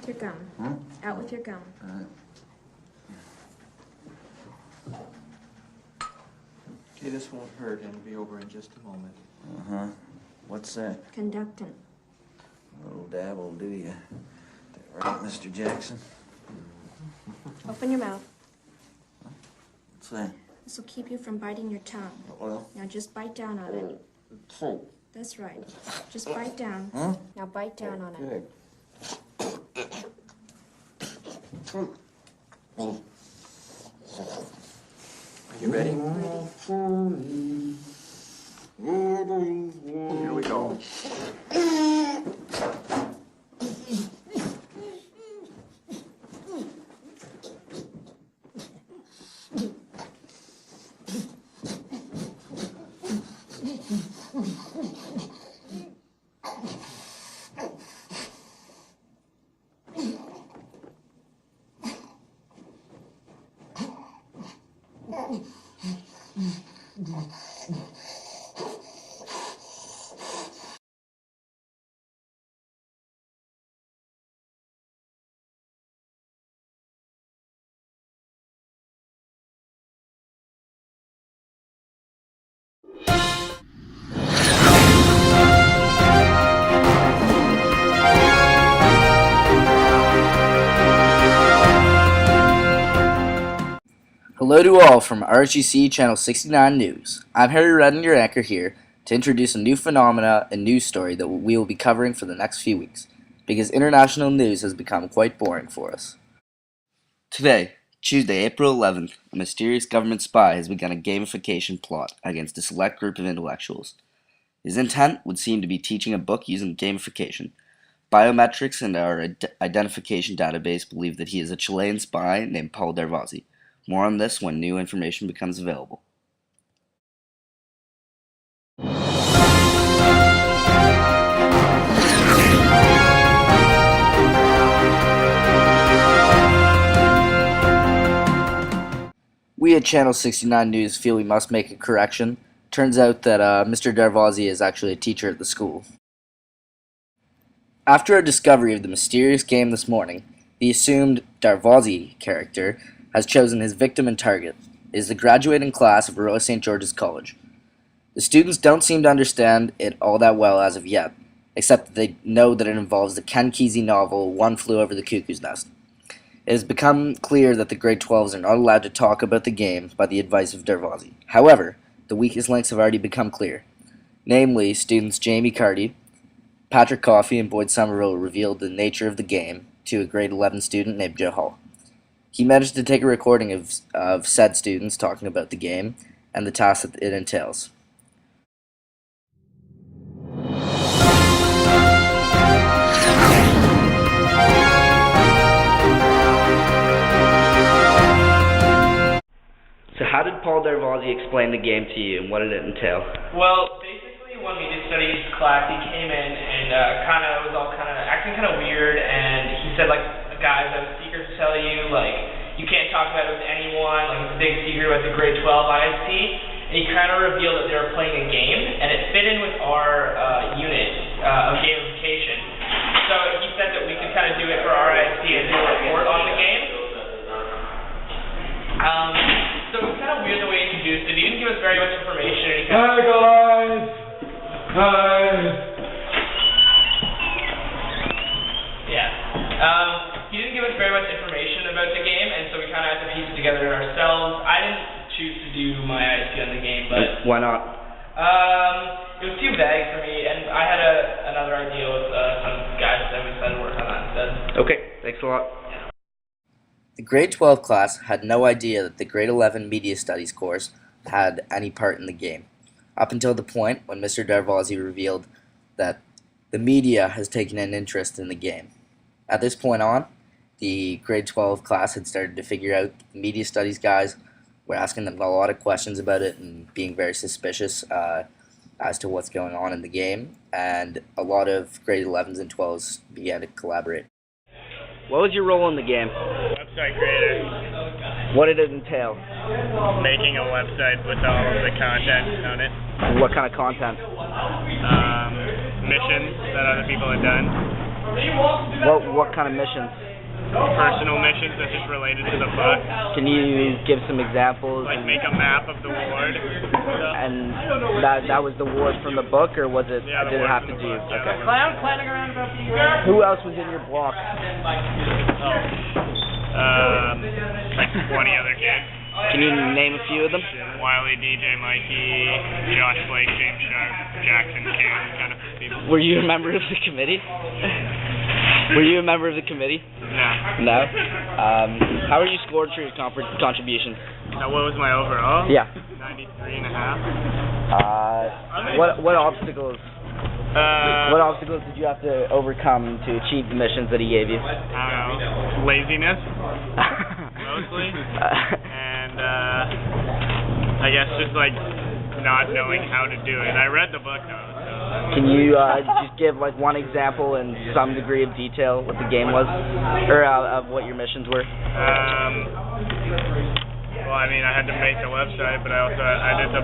with your gum. Huh? Out with your gum. Okay, this won't hurt, and it'll be over in just a moment. Uh-huh. What's that? Conductant. A little dab will do you. Right, Mr. Jackson? Open your mouth. What's that? This will keep you from biting your tongue. Well, Now just bite down on it. That's right. Just bite down. huh? Now bite down on it. Good. Are you ready? Here we go. Hello to all from RGC Channel 69 News. I'm Harry Redden, your anchor here, to introduce a new phenomena and news story that we will be covering for the next few weeks, because international news has become quite boring for us. Today, Tuesday, April 11th, a mysterious government spy has begun a gamification plot against a select group of intellectuals. His intent would seem to be teaching a book using gamification. Biometrics and our identification database believe that he is a Chilean spy named Paul Darvasi. More on this when new information becomes available. We at Channel 69 News feel we must make a correction. Turns out that Mr. Darvasi is actually a teacher at the school. After our discovery of the mysterious game this morning, the assumed Darvasi character has chosen his victim and target. It is the graduating class of Royal St. George's College. The students don't seem to understand it all that well as of yet, except that they know that it involves the Ken Kesey novel One Flew Over the Cuckoo's Nest. It has become clear that the grade 12s are not allowed to talk about the game by the advice of Darvasi. However, the weakest links have already become clear. Namely, students Jamie Carty, Patrick Coffey, and Boyd Somerville revealed the nature of the game to a grade 11 student named Joe Hall. He managed to take a recording of said students talking about the game and the tasks that it entails. So how did Paul Darvasi explain the game to you, and what did it entail? Well, basically when we did studies class, he came in and was all acting kind of weird, and he said, like, guys, I have a secret to tell you, like, you can't talk about it with anyone, like, it's a big secret about the grade 12 IST, and he kind of revealed that they were playing a game, and it fit in with our unit of gamification. So he said that we could kind of do it for our IST and do a report on the game. So it was kind of weird the way he introduced it. He didn't give us very much information. And he kind Hi guys! Hi! Yeah. He didn't give us very much information about the game, and so we kind of had to piece it together ourselves. I didn't choose to do my IST on the game, but Why not? it was too vague for me, and I had another idea with some guys that we decided to work on that instead. Okay, thanks a lot. The grade 12 class had no idea that the grade 11 media studies course had any part in the game, up until the point when Mr. Darvasi revealed that the media has taken an interest in the game. At this point on, the grade 12 class had started to figure out the media studies guys were asking them a lot of questions about it and being very suspicious as to what's going on in the game, and a lot of grade 11s and 12s began to collaborate. What was your role in the game? Website creator. What did it entail? Making a website with all of the content on it. What kind of content? Missions that other people had done. What kind of missions? Personal missions that just related to the book. Can you give some examples? Like make a map of the ward. And that was the ward from the book, or was it? Yeah, did it have to do? book, yeah. Okay. Clown planning around about being here. Who else was in your block? 20 other kids. Can you name a few of them? Wiley, DJ, Mikey, Josh Blake, James Sharp, Jackson, Cam, kind of people. Were you a member of the committee? Were you a member of the committee? No. No? How are you scored for your contributions? What was my overall? Yeah. 93 and a half. What obstacles? What obstacles did you have to overcome to achieve the missions that he gave you? I don't know. Laziness, mostly. And I guess just like not knowing how to do it. I read the book though. Can you just give like one example in some degree of detail what the game was, or of what your missions were? Well, I mean, I had to make the website, but I did the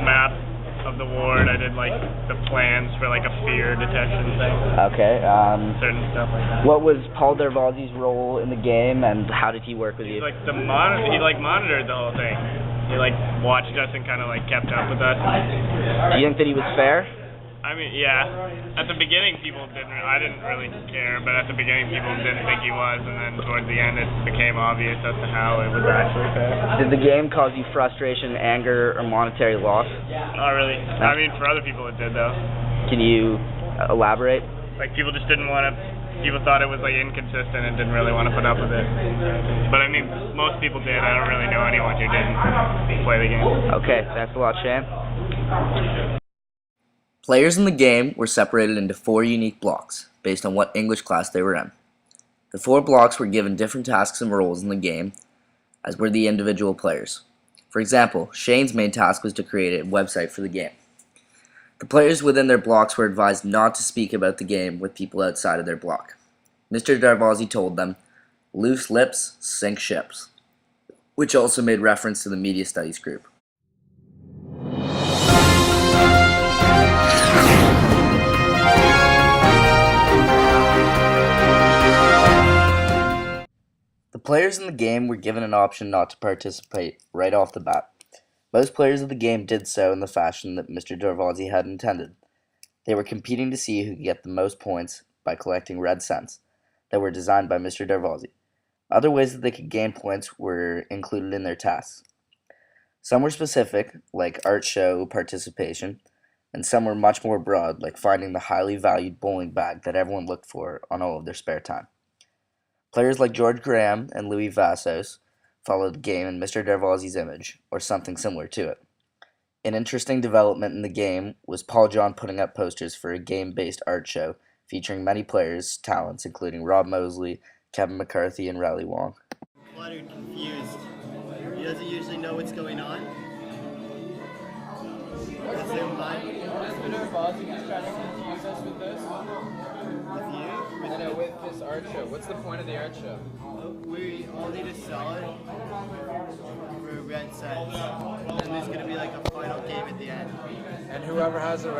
map of the ward. I did like the plans for like a fear detection thing. Okay. Certain stuff like that. What was Paul Darvasi's role in the game, and how did he work with you? He monitored the whole thing. He like watched us and kind of like kept up with us. Do you think that he was fair? I mean, yeah. At the beginning, I didn't really care, but at the beginning, people didn't think he was, and then towards the end, it became obvious as to how it was actually fair. Did the game cause you frustration, anger, or monetary loss? Not really. I mean, for other people, it did, though. Can you elaborate? Like, people just didn't want to. People thought it was like inconsistent and didn't really want to put up with it. But I mean, most people did. I don't really know anyone who didn't play the game. Okay, thanks a lot, Shane. Players in the game were separated into 4 unique blocks, based on what English class they were in. The 4 blocks were given different tasks and roles in the game, as were the individual players. For example, Shane's main task was to create a website for the game. The players within their blocks were advised not to speak about the game with people outside of their block. Mr. Darvasi told them, "Loose lips sink ships," which also made reference to the media studies group. The players in the game were given an option not to participate right off the bat. Most players of the game did so in the fashion that Mr. Darvasi had intended. They were competing to see who could get the most points by collecting red cents that were designed by Mr. Darvasi. Other ways that they could gain points were included in their tasks. Some were specific, like art show participation, and some were much more broad, like finding the highly valued bowling bag that everyone looked for on all of their spare time. Players like George Graham and Louis Vassos followed the game in Mr. Darvasi's image, or something similar to it. An interesting development in the game was Paul John putting up posters for a game-based art show featuring many players' talents, including Rob Mosley, Kevin McCarthy, and Riley Wong. Cluttered, confused. He doesn't usually know what's going on. That's their mind. Mr. Darvasi is trying to confuse us with this. With you? I know, with this art show. What's the point of the art show? We all need to sell it for red cents. And there's going to be like a final game at the end. And whoever has the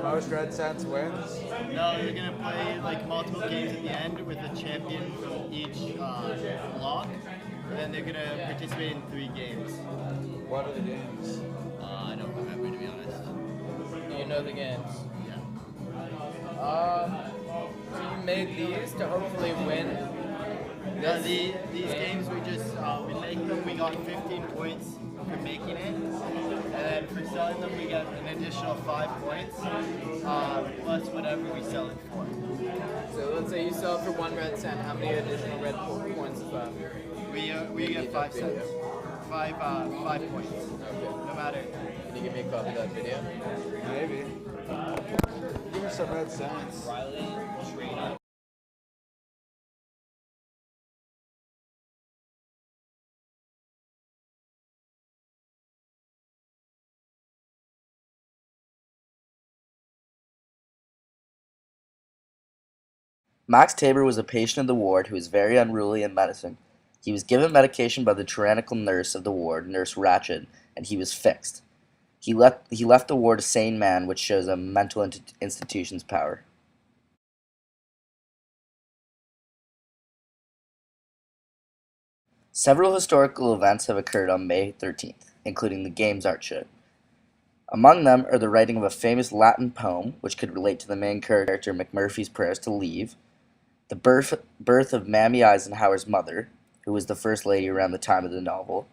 most red cents wins? No, you're going to play like multiple games at the end with a champion from each block. And then they're going to participate in 3 games. What are the games? I don't remember, to be honest. Do you know the games? Yeah. So you made these to hopefully win? These games we just we make them. We got 15 points for making it, and then for selling them we get an additional 5 points plus whatever we sell it for. So let's say you sell it for 1 red cent. How many additional red points is that? We get 5 cents. 5 points. Okay. No matter. Can you give me a copy of that video? Maybe. Give me some red cents. Max Tabor was a patient of the ward who was very unruly and menacing. He was given medication by the tyrannical nurse of the ward, Nurse Ratchet, and he was fixed. He left the ward a sane man, which shows a mental institution's power. Several historical events have occurred on May 13th, including the game's art show. Among them are the writing of a famous Latin poem, which could relate to the main character McMurphy's prayers to leave, the birth of Mammy Eisenhower's mother, who was the first lady around the time of the novel,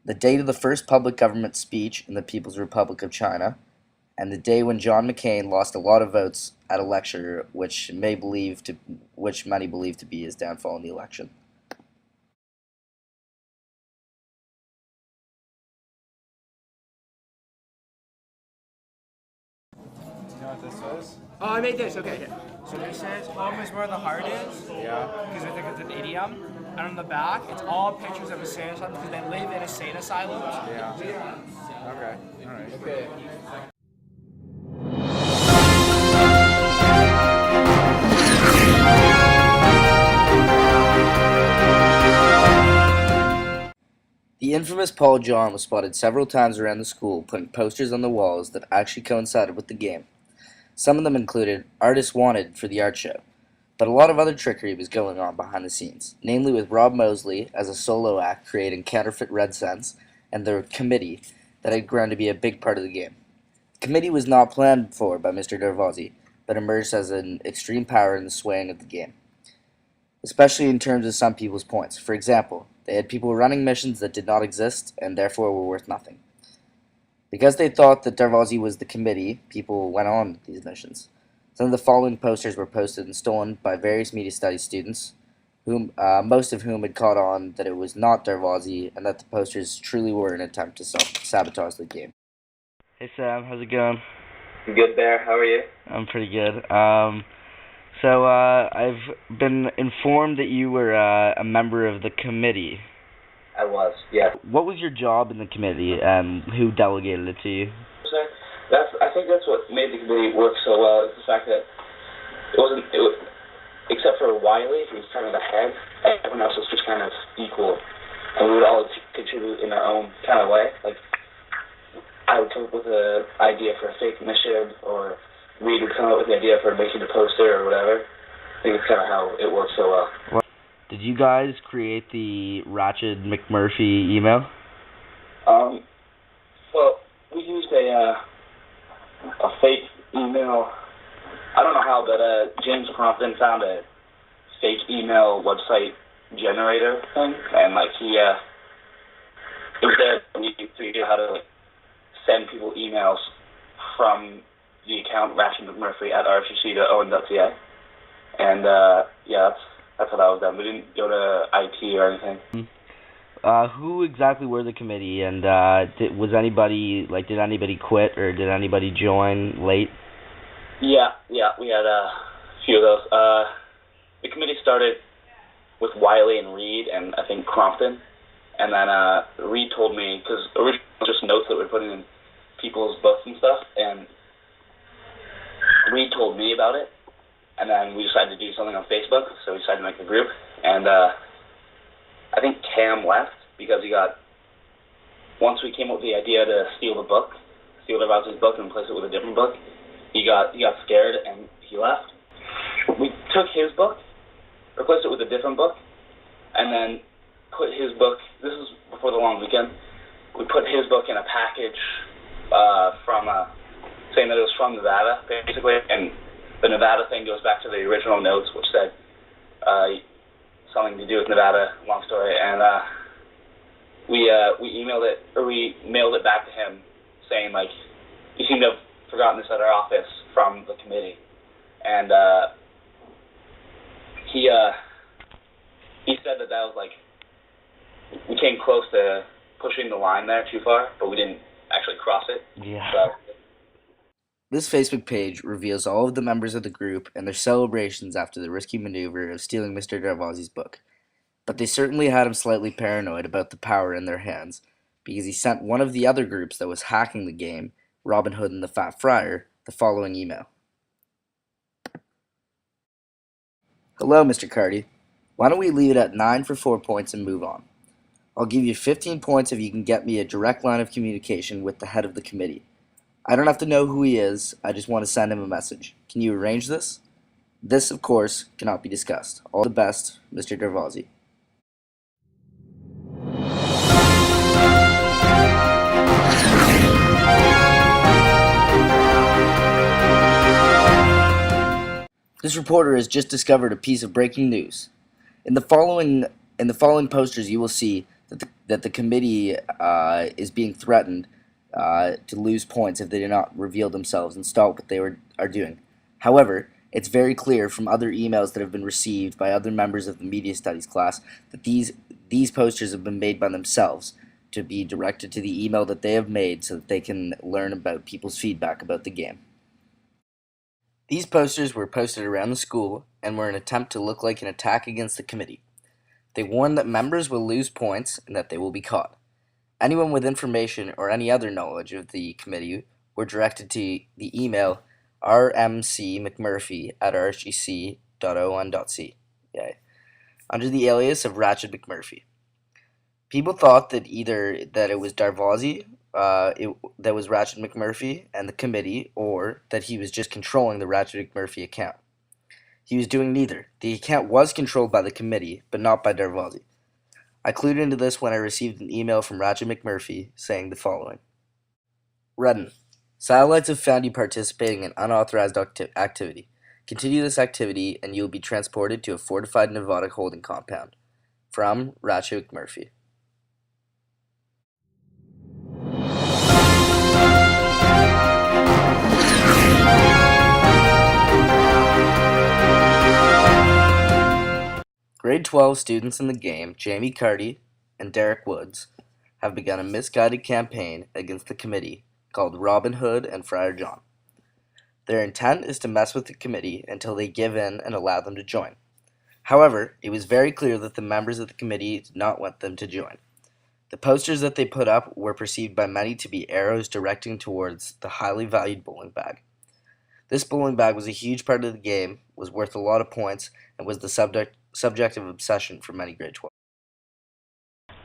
the date of the first public government speech in the People's Republic of China, and the day when John McCain lost a lot of votes at a lecture which many believe to be his downfall in the election. Do you know what this is? Oh, I made this. Okay. So this says home is where the heart is. Yeah. Because I think it's an idiom. And on the back, it's all pictures of insane asylums because they live in insane asylums. Yeah. Okay. All right. Okay. The infamous Paul John was spotted several times around the school putting posters on the walls that actually coincided with the game. Some of them included "Artists Wanted" for the art show, but a lot of other trickery was going on behind the scenes, namely with Rob Mosley as a solo act creating counterfeit red cents and the committee that had grown to be a big part of the game. The committee was not planned for by Mr. Darvasi, but emerged as an extreme power in the swaying of the game, especially in terms of some people's points. For example, they had people running missions that did not exist and therefore were worth nothing. Because they thought that Darvasi was the committee, people went on these missions. Some of the following posters were posted and stolen by various media studies students, most of whom had caught on that it was not Darvasi and that the posters truly were an attempt to sabotage the game. Hey Sam, how's it going? Good there, how are you? I'm pretty good. So I've been informed that you were a member of the committee. I was, yes. What was your job in the committee and who delegated it to you? I think that's what made the committee work so well, is the fact that except for Wiley, who was kind of the head, everyone else was just kind of equal. And we would all contribute in our own kind of way. Like, I would come up with an idea for a fake mission, or Reed would come up with the idea for making a poster or whatever. I think it's kind of how it works so well. Did you guys create the Ratchet McMurphy email? Well, we used a fake email. I don't know how, but James Crompton found a fake email website generator thing, and it was there when you figure out how to send people emails from the account Ratchet McMurphy at rfgc.owen.ca, and that's how that was done. We didn't go to IT or anything. Who exactly were the committee, and did anybody quit or did anybody join late? Yeah, we had a few of those. The committee started with Wiley and Reed and I think Crompton, and then Reed told me, because originally it was just notes that we were putting in people's books and stuff, and Reed told me about it, and then we decided to do something on Facebook, so we decided to make a group, and I think Cam left because once we came up with the idea to steal Darvasi's book and replace it with a different book, he got scared and he left. We took his book, replaced it with a different book, and then put his book, this is before the long weekend, we put his book in a package saying that it was from Nevada, basically, and the Nevada thing goes back to the original notes, which said something to do with Nevada, long story, and we emailed it, or we mailed it back to him saying, like, you seem to have forgotten this at our office from the committee, and he said that was like, we came close to pushing the line there too far, but we didn't actually cross it. Yeah. So. This Facebook page reveals all of the members of the group and their celebrations after the risky maneuver of stealing Mr. Darvasi's book. But they certainly had him slightly paranoid about the power in their hands, because he sent one of the other groups that was hacking the game, Robin Hood and the Fat Friar, the following email. Hello, Mr. Carty. Why don't we leave it at 9 for 4 points and move on? I'll give you 15 points if you can get me a direct line of communication with the head of the committee. I don't have to know who he is, I just want to send him a message. Can you arrange this? This, of course, cannot be discussed. All the best, Mr. Darvasi. This reporter has just discovered a piece of breaking news. In the following posters, you will see that the committee is being threatened to lose points if they do not reveal themselves and stop what they are doing. However, it's very clear from other emails that have been received by other members of the media studies class that these posters have been made by themselves to be directed to the email that they have made so that they can learn about people's feedback about the game. These posters were posted around the school and were an attempt to look like an attack against the committee. They warn that members will lose points and that they will be caught. Anyone with information or any other knowledge of the committee were directed to the email rmcmcmurphy@rhec.on.ca under the alias of Ratchet McMurphy. People thought that either that it was Darvasi that was Ratchet McMurphy and the committee, or that he was just controlling the Ratchet McMurphy account. He was doing neither. The account was controlled by the committee, but not by Darvasi. I clued into this when I received an email from Ratchet McMurphy saying the following. Redden. Satellites have found you participating in unauthorized activity. Continue this activity and you will be transported to a fortified Nevada holding compound. From Ratchet McMurphy. Grade 12 students in the game, Jamie Carty and Derek Woods, have begun a misguided campaign against the committee called Robin Hood and Friar John. Their intent is to mess with the committee until they give in and allow them to join. However, it was very clear that the members of the committee did not want them to join. The posters that they put up were perceived by many to be arrows directing towards the highly valued bowling bag. This bowling bag was a huge part of the game, was worth a lot of points, and was the subject of obsession for many grade 12.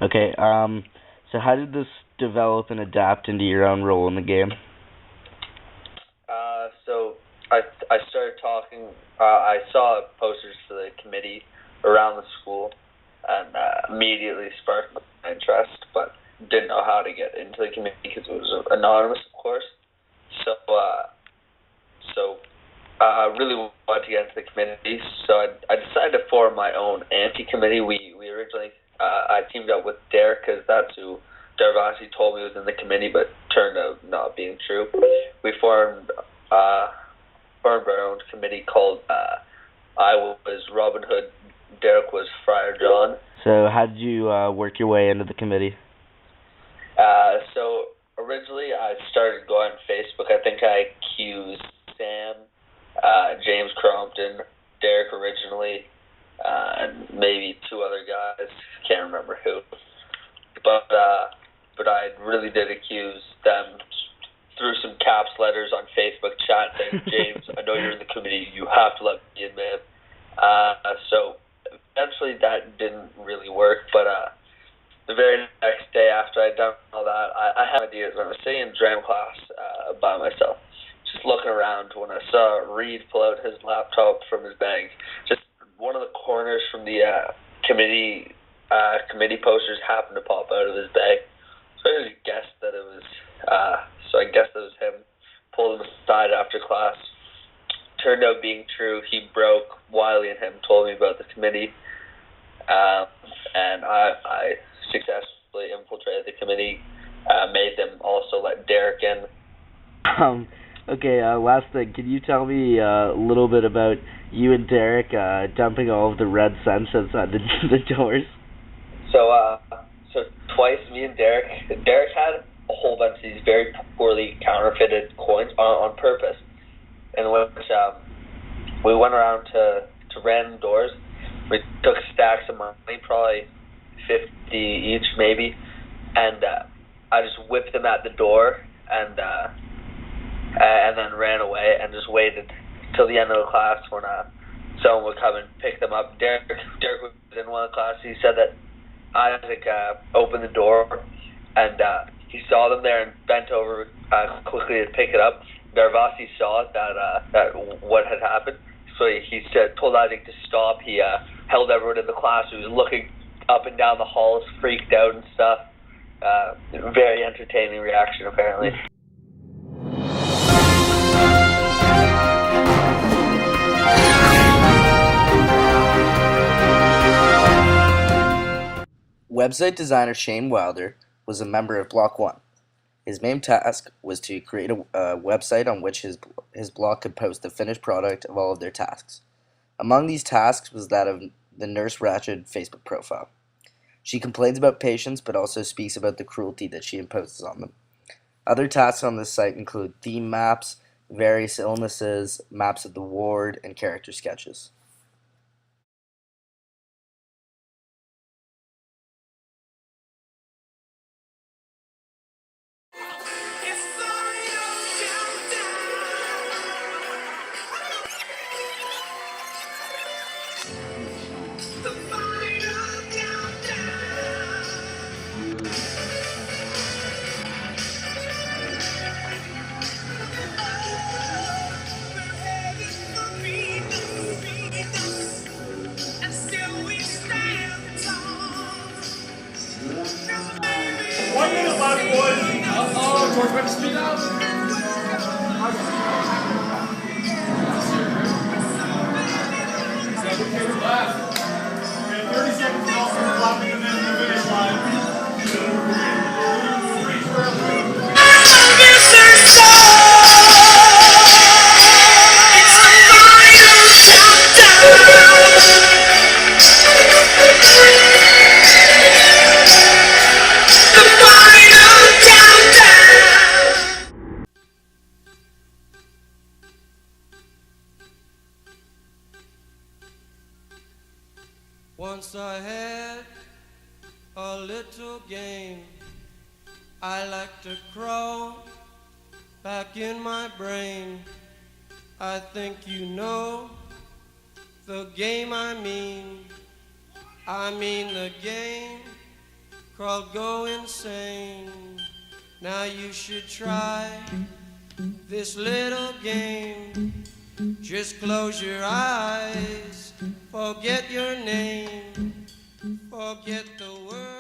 Okay, so how did this develop and adapt into your own role in the game? So I started talking, I saw posters for the committee around the school and immediately sparked my interest, but didn't know how to get into the committee because it was anonymous, of course. So I really wanted to get into the committee, so I decided to form my own anti-committee. We originally, I teamed up with Derek, because that's who Darvasi told me was in the committee, but turned out not being true. We formed our own committee called I was Robin Hood, Derek was Friar John. So how did you work your way into the committee? So originally I started going on Facebook. I think I accused Sam, James Crompton, Derek originally, and maybe two other guys. Can't remember who. But I really did accuse them through some caps letters on Facebook chat saying, James, I know you're in the committee. You have to let me in, man. So eventually that didn't really work. But the very next day after I'd done all that, I had ideas. I was sitting in drama class by myself, just looking around when I saw Reed pull out his laptop from his bag. Just one of the corners from the committee posters happened to pop out of his bag. So I just guessed that it was. I guessed it was him. Pulled him aside after class. Turned out being true. He broke. Wiley and him told me about the committee, and I successfully infiltrated the committee. Made them also let Derek in. Okay, last thing. Can you tell me a little bit about you and Derek dumping all of the red cents outside the doors? So twice, me and Derek had a whole bunch of these very poorly counterfeited coins on purpose, in which we went around to random doors. We took stacks of money, probably 50 each maybe, and I just whipped them at the door and then ran away and just waited till the end of the class when someone would come and pick them up. Derek was in one of the classes. He said that Isaac opened the door and he saw them there and bent over quickly to pick it up. Darvasi saw that what had happened, so he told Isaac to stop. He held everyone in the class who was looking up and down the halls, freaked out and stuff. Very entertaining reaction, apparently. Website designer Shane Wilder was a member of Block 1. His main task was to create a website on which his blog could post the finished product of all of their tasks. Among these tasks was that of the Nurse Ratched Facebook profile. She complains about patients, but also speaks about the cruelty that she imposes on them. Other tasks on this site include theme maps, various illnesses, maps of the ward, and character sketches. George, better speed up. Last. 30 seconds and also clapping and then the finish line. Once I had a little game. I like to crawl back in my brain. I think you know the game I mean. I mean the game called Go Insane. Now you should try this little game. Just close your eyes, forget your name, forget the word.